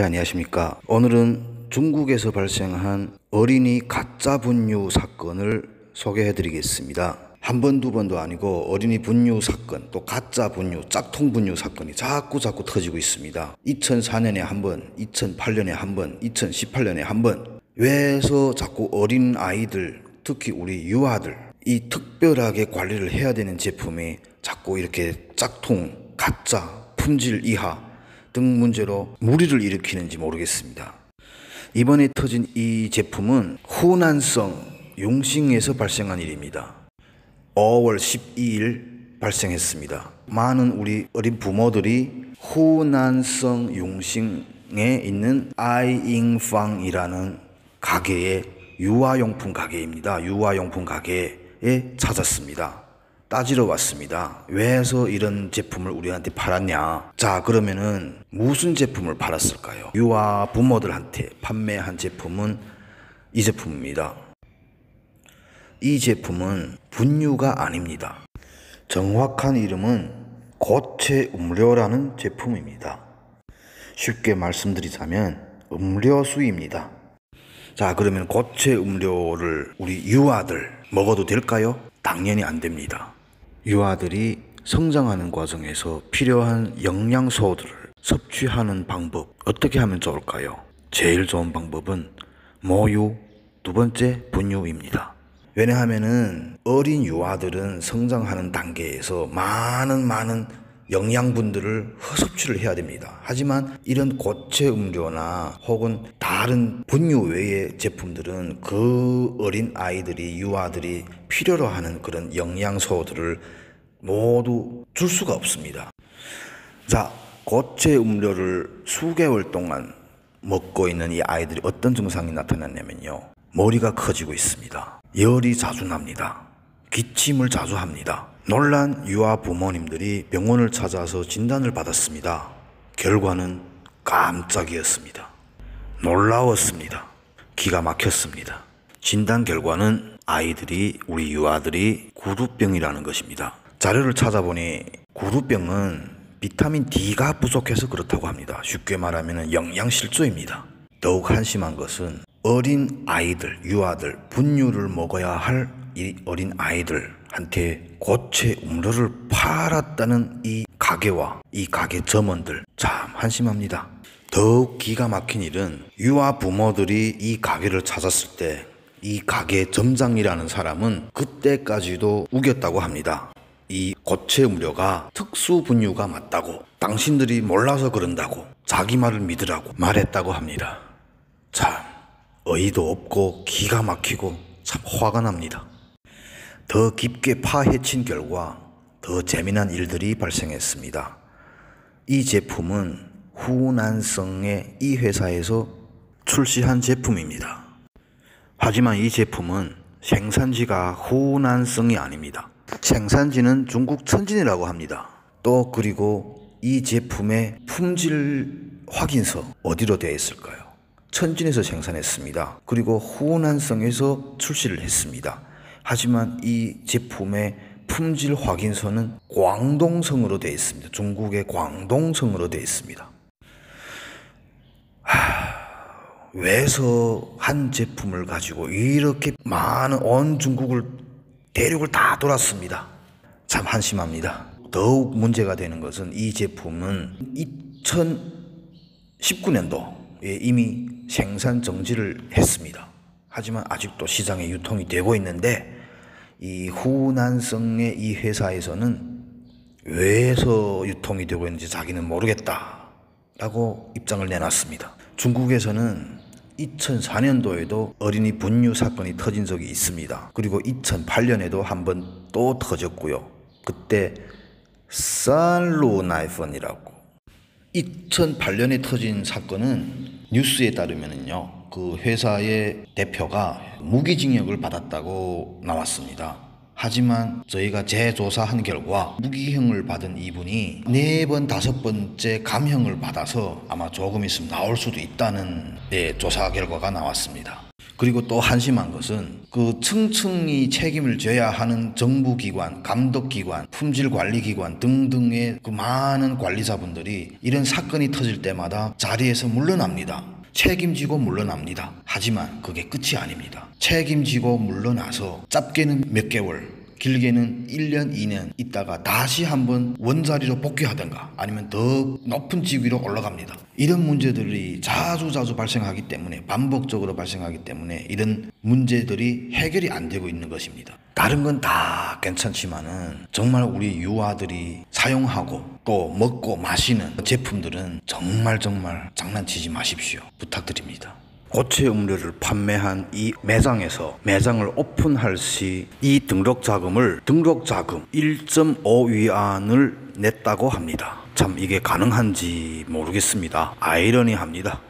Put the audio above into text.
안녕하십니까. 오늘은 중국에서 발생한 어린이 가짜 분유 사건을 소개해 드리겠습니다. 한 번, 두 번도 아니고 어린이 분유 사건, 또 가짜 분유, 짝퉁 분유 사건이 자꾸 터지고 있습니다. 2004년에 한 번, 2008년에 한 번, 2018년에 한 번. 왜서 자꾸 어린 아이들, 특히 우리 유아들, 이 특별하게 관리를 해야 되는 제품이 자꾸 이렇게 짝퉁, 가짜, 품질 이하 등 문제로 무리를 일으키는지 모르겠습니다. 이번에 터진 이 제품은 후난성 용싱에서 발생한 일입니다. 5월 12일 발생했습니다. 많은 우리 어린 부모들이 후난성 용싱에 있는 아이잉팡이라는 가게에 유아용품 가게입니다. 유아용품 가게에 찾았습니다. 따지러 왔습니다. 왜서 이런 제품을 우리한테 팔았냐? 자, 그러면은 무슨 제품을 팔았을까요? 유아 부모들한테 판매한 제품은 이 제품입니다. 이 제품은 분유가 아닙니다. 정확한 이름은 고체 음료라는 제품입니다. 쉽게 말씀드리자면 음료수입니다. 자, 그러면 고체 음료를 우리 유아들 먹어도 될까요? 당연히 안 됩니다. 유아들이 성장하는 과정에서 필요한 영양소들을 섭취하는 방법, 어떻게 하면 좋을까요? 제일 좋은 방법은 모유, 두 번째 분유입니다. 왜냐하면은 어린 유아들은 성장하는 단계에서 많은 영양분들을 섭취를 해야 됩니다. 하지만 이런 고체 음료나 혹은 다른 분유 외의 제품들은 그 어린 아이들이, 유아들이 필요로 하는 그런 영양소들을 모두 줄 수가 없습니다. 자, 고체 음료를 수개월 동안 먹고 있는 이 아이들이 어떤 증상이 나타났냐면요. 머리가 커지고 있습니다. 열이 자주 납니다. 기침을 자주 합니다. 놀란 유아 부모님들이 병원을 찾아서 진단을 받았습니다. 결과는 깜짝이었습니다. 놀라웠습니다. 기가 막혔습니다. 진단 결과는 아이들이, 우리 유아들이 구루병이라는 것입니다. 자료를 찾아보니 구루병은 비타민 D가 부족해서 그렇다고 합니다. 쉽게 말하면 영양실조입니다. 더욱 한심한 것은 어린 아이들, 유아들, 분유를 먹어야 할 이 어린 아이들한테 고체 음료를 팔았다는 이 가게와 이 가게 점원들, 참 한심합니다. 더욱 기가 막힌 일은 유아 부모들이 이 가게를 찾았을 때 이 가게 점장이라는 사람은 그때까지도 우겼다고 합니다. 이 고체 음료가 특수 분유가 맞다고, 당신들이 몰라서 그런다고, 자기 말을 믿으라고 말했다고 합니다. 참 어이도 없고 기가 막히고 참 화가 납니다. 더 깊게 파헤친 결과 더 재미난 일들이 발생했습니다. 이 제품은 후난성의 이 회사에서 출시한 제품입니다. 하지만 이 제품은 생산지가 후난성이 아닙니다. 생산지는 중국 천진이라고 합니다. 또 그리고 이 제품의 품질 확인서 어디로 되어 있을까요? 천진에서 생산했습니다. 그리고 후난성에서 출시를 했습니다. 하지만 이 제품의 품질 확인서는 광동성으로 되어 있습니다. 중국의 광동성으로 되어 있습니다. 왜서 한 제품을 가지고 이렇게 많은 온 중국을 대륙을 다 돌았습니다. 참 한심합니다. 더욱 문제가 되는 것은 이 제품은 2019년도에 이미 생산 정지를 했습니다. 하지만 아직도 시장에 유통이 되고 있는데 이 후난성의 이 회사에서는 왜서 유통이 되고 있는지 자기는 모르겠다라고 입장을 내놨습니다. 중국에서는 2004년도에도 어린이 분유 사건이 터진 적이 있습니다. 그리고 2008년에도 한 번 또 터졌고요. 그때 산루나이펀이라고 2008년에 터진 사건은 뉴스에 따르면요, 그 회사의 대표가 무기징역을 받았다고 나왔습니다. 하지만 저희가 재조사한 결과 무기형을 받은 이분이 4번, 5번째 감형을 받아서 아마 조금 있으면 나올 수도 있다는 조사 결과가 나왔습니다. 그리고 또 한심한 것은 그 층층이 책임을 져야 하는 정부기관, 감독기관, 품질관리기관 등등의 그 많은 관리자분들이 이런 사건이 터질 때마다 자리에서 물러납니다. 책임지고 물러납니다. 하지만 그게 끝이 아닙니다. 책임지고 물러나서 짧게는 몇 개월, 길게는 1년, 2년 있다가 다시 한번 원자리로 복귀하든가 아니면 더 높은 직위로 올라갑니다. 이런 문제들이 자주 발생하기 때문에, 반복적으로 발생하기 때문에 이런 문제들이 해결이 안 되고 있는 것입니다. 다른 건 다 괜찮지만은 정말 우리 유아들이 사용하고 또 먹고 마시는 제품들은 정말 장난치지 마십시오. 부탁드립니다. 고체 음료를 판매한 이 매장에서 매장을 오픈할 시 이 등록자금 1.5위안을 냈다고 합니다. 참 이게 가능한지 모르겠습니다. 아이러니합니다.